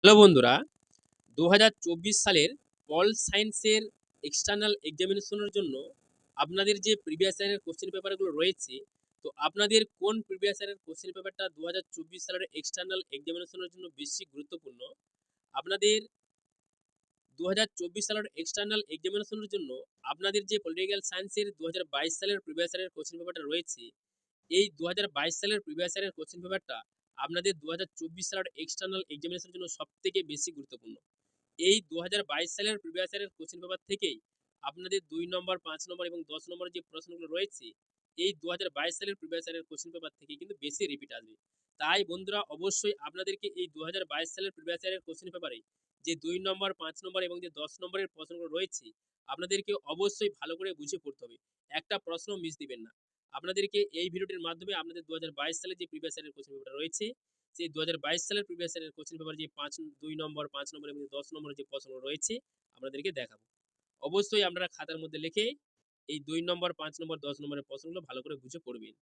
Hello বন্ধুরা, ২০২৪ সালের পল সায়েন্সের এক্সটার্নাল এক্সামিনেশনের জন্য আপনাদের যে প্রিভিয়াস ইয়ারের কোশ্চেন পেপারগুলো রয়েছে, তো আপনাদের কোন প্রিভিয়াস ইয়ারের কোশ্চেন পেপারটা ২০২৪ সালের এক্সটার্নাল এক্সামিনেশনের জন্য বেশি গুরুত্বপূর্ণ? আপনাদের ২০২৪ সালের এক্সটার্নাল এক্সামিনেশনের জন্য আপনাদের যে পলিটিক্যাল সায়েন্সের ২০২২ সালের প্রিভিয়াস ইয়ারের কোশ্চেন পেপারটা রয়েছে, এই ২০২২ সালের প্রিভিয়াস ইয়ারের কোশ্চেন পেপারটা আপনাদের ২০২৪ সালের এক্সটার্নাল এক্সামিনেশনের জন্য সবথেকে বেশি গুরুত্বপূর্ণ। এই ২০২২ সালের প্রিভিয়াস ইয়ারের কোশ্চেন পেপার থেকেই আপনাদের ২ নম্বর, ৫ নম্বর এবং ১০ নম্বরের যে প্রশ্নগুলো রয়েছে, এই ২০২২ সালের প্রিভিয়াস ইয়ারের কোশ্চেন পেপার থেকেই কিন্তু বেশি রিপিট আসবে। তাই বন্ধুরা অবশ্যই আপনাদেরকে এই ২০২২ সালের প্রিভিয়াস ইয়ারের কোশ্চেন পেপারে যে ২ নম্বর, ৫ নম্বর এবং যে ১০ নম্বরের প্রশ্নগুলো রয়েছে, আপনাদেরকে অবশ্যই ভালো করে বুঝে পড়তে হবে। একটা প্রশ্ন মিস দিবেন না। আপনাদেরকে এই ভিডিওটির মাধ্যমে আপনাদের ২০২২ সালের যে প্রিভিয়াস ইয়ারের কোশ্চেন পেপারটা রয়েছে, সেই ২০২২ সালের প্রিভিয়াস ইয়ারের কোশ্চেন পেপার যে ২ নম্বর, ৫ নম্বর এবং ১০ নম্বরের যে প্রশ্নগুলো রয়েছে, আপনাদেরকে দেখাবো। অবশ্যই আপনারা খাতার মধ্যে লিখে এই ২ নম্বর, ৫ নম্বর, ১০ নম্বরের প্রশ্নগুলো ভালো করে বুঝে পড়বেন।